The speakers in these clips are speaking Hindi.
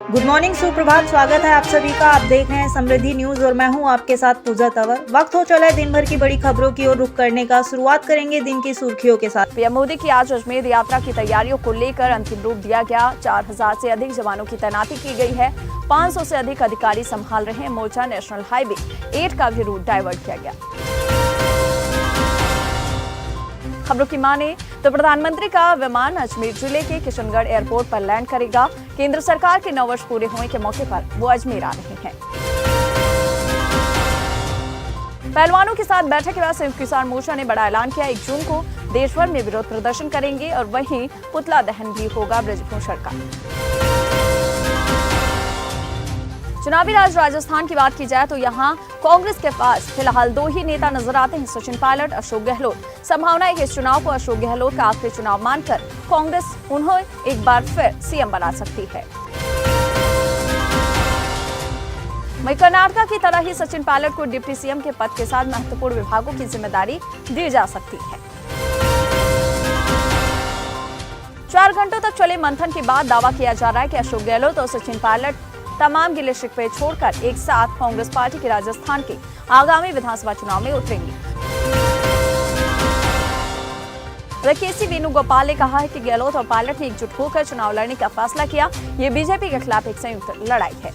गुड मॉर्निंग, सुप्रभात। स्वागत है आप सभी का। आप देख रहे हैं समृद्धि न्यूज और मैं हूं आपके साथ पूजा तंवर। वक्त हो चला है दिन भर की बड़ी खबरों की ओर रुख करने का। शुरुआत करेंगे दिन की सुर्खियों के साथ। पीएम मोदी की आज अजमेर यात्रा की तैयारियों को लेकर अंतिम रूप दिया गया। 4000 से अधिक जवानों की तैनाती की गई है। 500 से अधिक अधिकारी संभाल रहे हैं मोर्चा। नेशनल हाईवे 8 का भी रूट डाइवर्ट किया गया। खबरों की माने तो प्रधानमंत्री का विमान अजमेर जिले के किशनगढ़ एयरपोर्ट पर लैंड करेगा। केंद्र सरकार के 9 वर्ष पूरे होने के मौके पर वो अजमेर आ रहे हैं। पहलवानों के साथ बैठक के बाद संयुक्त किसान मोर्चा ने बड़ा ऐलान किया। 1 जून को देश भर में विरोध प्रदर्शन करेंगे और वहीं पुतला दहन भी होगा ब्रजभूषण का। चुनावी राज राजस्थान की बात की जाए तो यहां कांग्रेस के पास फिलहाल 2 ही नेता नजर आते हैं, सचिन पायलट, अशोक गहलोत। संभावना है कि इस चुनाव को अशोक गहलोत का आखिरी चुनाव मानकर कांग्रेस उन्हें एक बार फिर सीएम बना सकती है। वहीं कर्नाटक की तरह ही सचिन पायलट को डिप्टी सीएम के पद के साथ महत्वपूर्ण विभागों की जिम्मेदारी दी जा सकती है। 4 घंटों तक चले मंथन के बाद दावा किया जा रहा है कि अशोक गहलोत और सचिन पायलट तमाम गिले शिकवे छोड़कर एक साथ कांग्रेस पार्टी के राजस्थान के आगामी विधानसभा चुनाव में उतरेंगे। केसी वेणुगोपाल ने कहा है कि गहलोत और पायलट ने एकजुट होकर चुनाव लड़ने का फैसला किया। ये बीजेपी के खिलाफ एक संयुक्त लड़ाई है।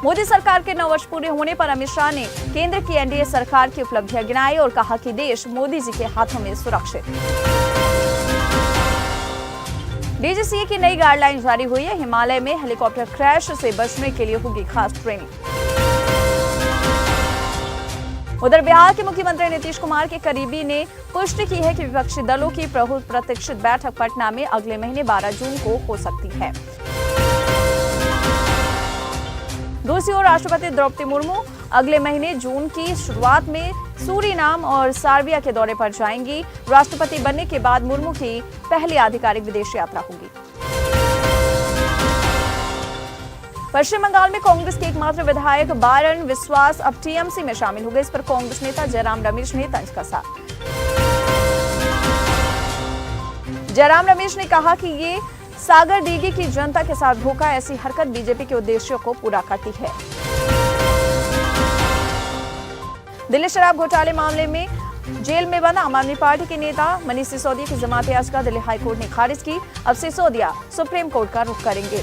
मोदी सरकार के 9 वर्ष पूरे होने पर अमित शाह ने केंद्र की एनडीए सरकार की उपलब्धियां गिनाई और कहा कि देश मोदी जी के हाथों में सुरक्षित। डीजीसीए की नई गाइडलाइन जारी हुई है। हिमालय में हेलीकॉप्टर क्रैश से बचने के लिए होगी खास ट्रेनिंग। उधर बिहार के मुख्यमंत्री नीतीश कुमार के करीबी ने पुष्टि की है कि विपक्षी दलों की बहुप्रतीक्षित बैठक पटना में अगले महीने 12 जून को हो सकती है। दूसरी ओर राष्ट्रपति द्रौपदी मुर्मू अगले महीने जून की शुरुआत में सूरीनाम और सर्बिया के दौरे पर जाएंगी। राष्ट्रपति बनने के बाद मुर्मू की पहली आधिकारिक विदेश यात्रा होगी। पश्चिम बंगाल में कांग्रेस के एकमात्र विधायक बारन विश्वास अब टीएमसी में शामिल हो गए। इस पर कांग्रेस नेता जयराम रमेश ने तंज कसा। जयराम रमेश ने कहा कि ये सागर दीघी की जनता के साथ धोखा, ऐसी हरकत बीजेपी के उद्देश्यों को पूरा करती है। दिल्ली शराब घोटाले मामले में जेल में बंद आम आदमी पार्टी के नेता मनीष सिसोदिया की जमानत याचिका दिल्ली हाईकोर्ट ने खारिज की। अब सिसोदिया सुप्रीम कोर्ट का रुख करेंगे।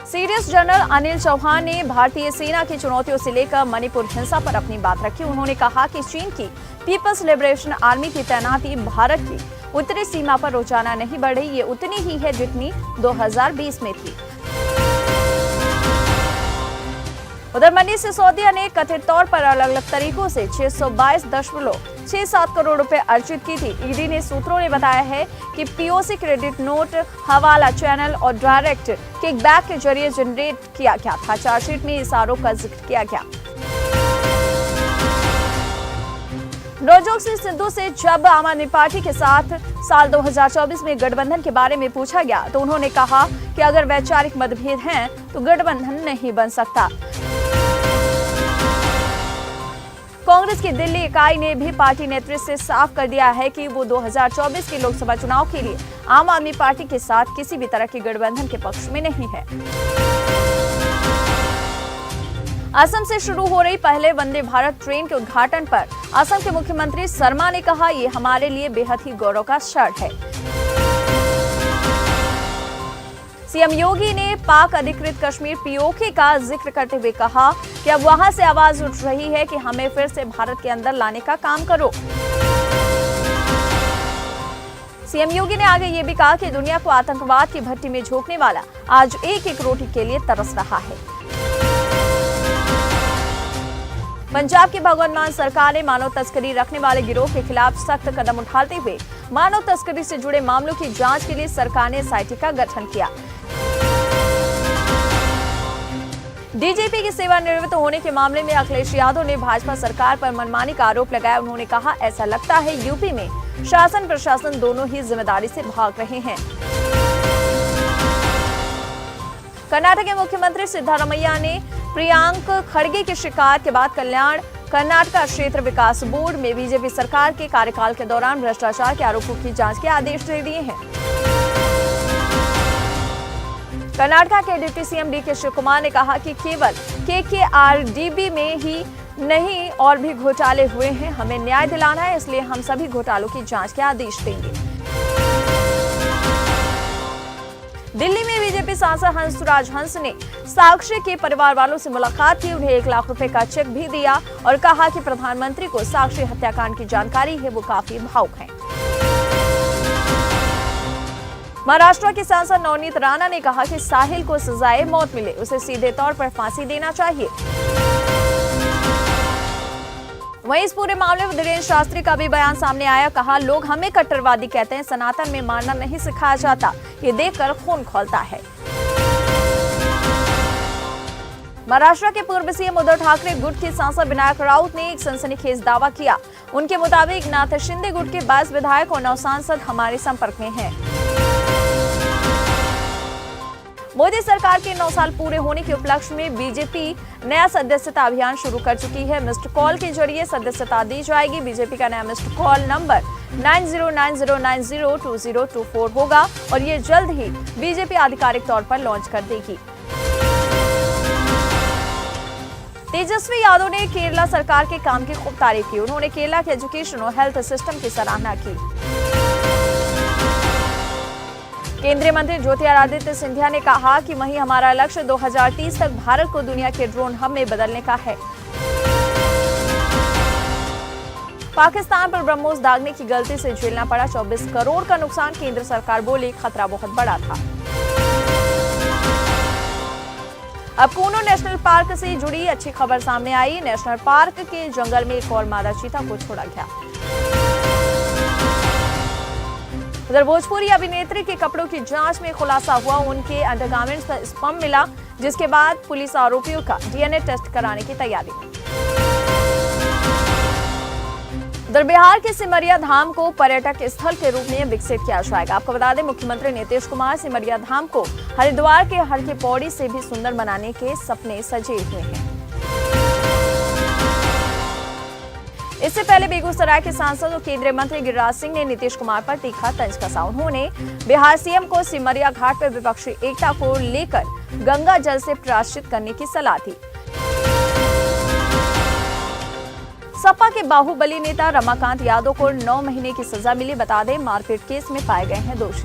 सीडीएस जनरल अनिल चौहान ने भारतीय सेना की चुनौतियों से लेकर मणिपुर हिंसा पर अपनी बात रखी। उन्होंने कहा कि चीन की पीपल्स लिबरेशन आर्मी की तैनाती भारत की उत्तरी सीमा पर रोजाना नहीं बढ़ रही, ये उतनी ही है जितनी 2020 में थी। उधर मनीष सिसोदिया ने कथित तौर पर अलग अलग तरीकों से 622.67 करोड़ रुपए अर्जित की थी। ईडी ने सूत्रों ने बताया है कि पीओसी क्रेडिट नोट, हवाला चैनल और डायरेक्ट किकबैक के जरिए जनरेट किया गया था। चार्जशीट में इस आरोप का जिक्र किया गया। नवजोत सिंह सिद्धू से जब आम आदमी पार्टी के साथ साल 2024 में गठबंधन के बारे में पूछा गया तो उन्होंने कहा कि अगर वैचारिक मतभेद हैं तो गठबंधन नहीं बन सकता। कांग्रेस की दिल्ली इकाई ने भी पार्टी नेतृत्व से साफ कर दिया है कि वो 2024 के लोकसभा चुनाव के लिए आम आदमी पार्टी के साथ किसी भी तरह के गठबंधन के पक्ष में नहीं है। असम से शुरू हो रही पहले वंदे भारत ट्रेन के उद्घाटन पर असम के मुख्यमंत्री शर्मा ने कहा, ये हमारे लिए बेहद ही गौरव का क्षण है। सीएम योगी ने पाक अधिकृत कश्मीर पीओके का जिक्र करते हुए कहा कि अब वहां से आवाज उठ रही है कि हमें फिर से भारत के अंदर लाने का काम करो। सीएम योगी ने आगे ये भी कहा कि दुनिया को आतंकवाद की भट्टी में झोंकने वाला आज एक एक रोटी के लिए तरस रहा है। पंजाब की भगवंत मान सरकार ने मानव तस्करी रखने वाले गिरोह के खिलाफ सख्त कदम उठाते हुए मानव तस्करी से जुड़े मामलों की जांच के लिए सरकार ने एसआईटी का गठन किया। डीजीपी की सेवानिवृत्त होने के मामले में अखिलेश यादव ने भाजपा सरकार पर मनमानी का आरोप लगाया। उन्होंने कहा, ऐसा लगता है यूपी में शासन प्रशासन दोनों ही जिम्मेदारी से भाग रहे हैं। कर्नाटक के मुख्यमंत्री सिद्धारमैया ने प्रियांक खड़गे की शिकायत के बाद कल्याण कर्नाटक क्षेत्र विकास बोर्ड में बीजेपी सरकार के कार्यकाल के दौरान भ्रष्टाचार के आरोपों की जांच के आदेश दे दिए हैं। कर्नाटक के डिप्टी सीएम डीके शिवकुमार ने कहा कि केवल केकेआरडीबी में ही नहीं और भी घोटाले हुए हैं, हमें न्याय दिलाना है, इसलिए हम सभी घोटालों की जांच के आदेश देंगे। दिल्ली में बीजेपी सांसद हंसराज हंस ने साक्षी के परिवार वालों से मुलाकात की, उन्हें 1 लाख रुपए का चेक भी दिया और कहा कि प्रधानमंत्री को साक्षी हत्याकांड की जानकारी है, वो काफी भावुक हैं। महाराष्ट्र के सांसद नवनीत राणा ने कहा कि साहिल को सजाए मौत मिले, उसे सीधे तौर पर फांसी देना चाहिए। वहीं इस पूरे मामले में धीरेन्द्र शास्त्री का भी बयान सामने आया, कहा लोग हमें कट्टरवादी कहते हैं, सनातन में मारना नहीं सिखाया जाता, ये देखकर खून खौलता है। महाराष्ट्र के पूर्व सीएम उद्धव ठाकरे गुट के सांसद विनायक राउत ने एक सनसनीखेज दावा किया। उनके मुताबिक नाथ शिंदे गुट के 22 विधायक और 9 सांसद हमारे संपर्क में हैं। मोदी सरकार के 9 साल पूरे होने के उपलक्ष्य में बीजेपी नया सदस्यता अभियान शुरू कर चुकी है। मिस्ड कॉल के जरिए सदस्यता दी जाएगी। बीजेपी का नया मिस्ड कॉल नंबर 9090902024 होगा और ये जल्द ही बीजेपी आधिकारिक तौर पर लॉन्च कर देगी। तेजस्वी यादव ने केरला सरकार के काम की खूब तारीफ की। उन्होंने केरला के एजुकेशन और हेल्थ सिस्टम की सराहना की। केंद्रीय मंत्री ज्योतिरादित्य सिंधिया ने कहा कि वहीं हमारा लक्ष्य 2030 तक भारत को दुनिया के ड्रोन हब में बदलने का है। पाकिस्तान पर ब्रह्मोस दागने की गलती से झेलना पड़ा 24 करोड़ का नुकसान, केंद्र सरकार बोली खतरा बहुत बड़ा था। अब कूनो नेशनल पार्क से जुड़ी अच्छी खबर सामने आई। नेशनल पार्क के जंगल में एक और मादा चीता को छोड़ा गया। उधर भोजपुरी अभिनेत्री के कपड़ों की जांच में खुलासा हुआ, उनके अंडरगारमेंट्स का स्पर्म मिला, जिसके बाद पुलिस आरोपियों का डीएनए टेस्ट कराने की तैयारी में। उधर बिहार के सिमरिया धाम को पर्यटक स्थल के रूप में विकसित किया जाएगा। आपको बता दें, मुख्यमंत्री नीतीश कुमार सिमरिया धाम को हरिद्वार के हर की पौड़ी से भी सुंदर बनाने के सपने सजे हुए हैं। इससे पहले बेगूसराय के सांसद और केंद्रीय मंत्री गिरिराज सिंह ने नीतीश कुमार पर तीखा तंज कसा। उन्होंने बिहार सीएम को सिमरिया घाट पर विपक्षी एकता को लेकर गंगा जल से प्रायश्चित करने की सलाह दी। सपा के बाहुबली नेता रमाकांत यादव को 9 महीने की सजा मिली। बता दें, मारपीट केस में पाए गए हैं दोषी।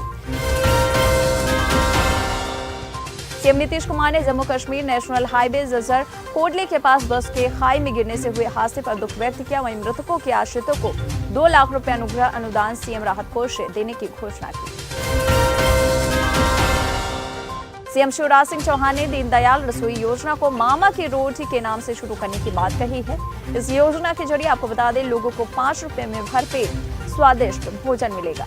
सीएम नीतीश कुमार ने जम्मू कश्मीर नेशनल हाईवे जजर कोटली के पास बस के खाई में गिरने से हुए हादसे पर दुख व्यक्त किया। वहीं मृतकों के आश्रितों को 2 लाख रुपए अनुग्रह अनुदान सीएम राहत कोष से देने की घोषणा की। सीएम शिवराज सिंह चौहान ने दीनदयाल रसोई योजना को मामा की रोटी के नाम से शुरू करने की बात कही है। इस योजना के जरिए आपको बता दें, लोगों को 5 रुपए में भरपेट स्वादिष्ट भोजन मिलेगा।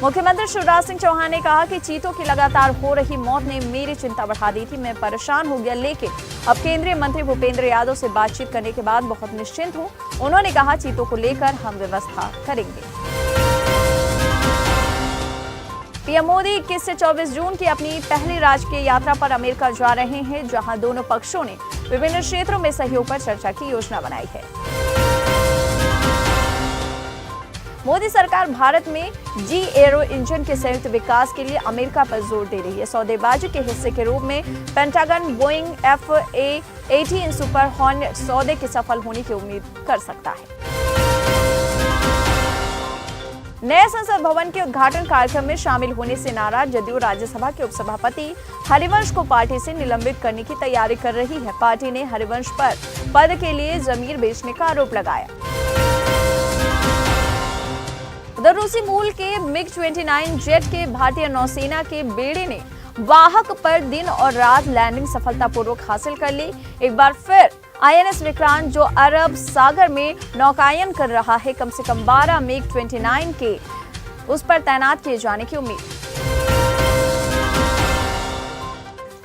मुख्यमंत्री शिवराज सिंह चौहान ने कहा कि चीतों की लगातार हो रही मौत ने मेरी चिंता बढ़ा दी थी। मैं परेशान हो गया, लेकिन अब केंद्रीय मंत्री भूपेंद्र यादव से बातचीत करने के बाद बहुत निश्चिंत हूं। उन्होंने कहा, चीतों को लेकर हम व्यवस्था करेंगे। पीएम मोदी 21 से 24 जून की अपनी पहली राजकीय यात्रा पर अमेरिका जा रहे हैं, जहां दोनों पक्षों ने विभिन्न क्षेत्रों में सहयोग पर चर्चा की योजना बनाई है। मोदी सरकार भारत में जी एरो इंजन के संयुक्त विकास के लिए अमेरिका पर जोर दे रही है। सौदेबाजी के हिस्से के रूप में pentagon Boeing FA-18 super hornet सौदे के सफल होने की उम्मीद कर सकता है। नए संसद भवन के उद्घाटन कार्यक्रम में शामिल होने से नाराज जदयू राज्यसभा के उपसभापति हरिवंश को पार्टी से निलंबित करने की तैयारी कर रही है। पार्टी ने हरिवंश पर पद के लिए जमीर बेचने का आरोप लगाया। उधर रूसी मूल के MiG-29 जेट के भारतीय नौसेना के बेड़े ने वाहक पर दिन और रात लैंडिंग सफलतापूर्वक हासिल कर ली। एक बार फिर INS विक्रांत, जो अरब सागर में नौकायन कर रहा है, कम से कम 12 MiG-29 के उस पर तैनात किए जाने की उम्मीद।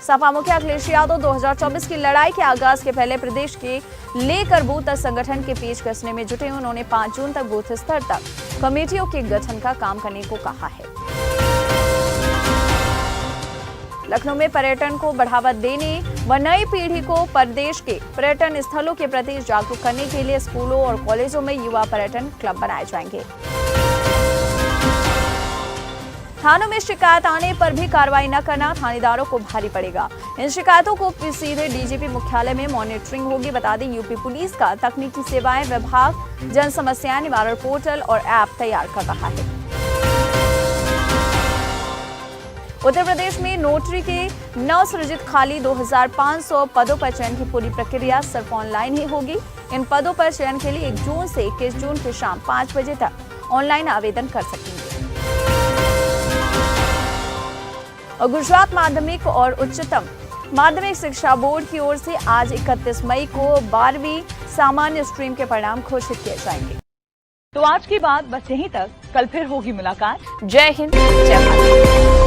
सपा मुखिया अखिलेश यादव 2024 की लड़ाई के आगाज के पहले प्रदेश के लेकर बूथ तक संगठन के पेच कसने में जुटे। उन्होंने 5 जून तक बूथ स्तर तक कमेटियों के गठन का काम करने को कहा है। लखनऊ में पर्यटन को बढ़ावा देने व नई पीढ़ी को प्रदेश के पर्यटन स्थलों के प्रति जागरूक करने के लिए स्कूलों और कॉलेजों में युवा पर्यटन क्लब बनाए जाएंगे। थानों में शिकायत आने पर भी कार्रवाई न करना थानेदारों को भारी पड़ेगा। इन शिकायतों को सीधे डीजीपी मुख्यालय में मॉनिटरिंग होगी। बता दें, यूपी पुलिस का तकनीकी सेवाएं विभाग जन समस्या निवारण पोर्टल और ऐप तैयार कर रहा है। उत्तर प्रदेश में नोटरी के नवसृजित खाली 2500 पदों पर चयन की पूरी प्रक्रिया सिर्फ ऑनलाइन ही होगी। इन पदों पर चयन के लिए 1 जून से 21 जून की शाम 5 बजे तक ऑनलाइन आवेदन कर सकेंगे। और गुजरात माध्यमिक और उच्चतम माध्यमिक शिक्षा बोर्ड की ओर से आज 31 मई को 12वीं सामान्य स्ट्रीम के परिणाम घोषित किए जाएंगे। तो आज की बात बस यहीं तक, कल फिर होगी मुलाकात। जय हिंद, जय भारत।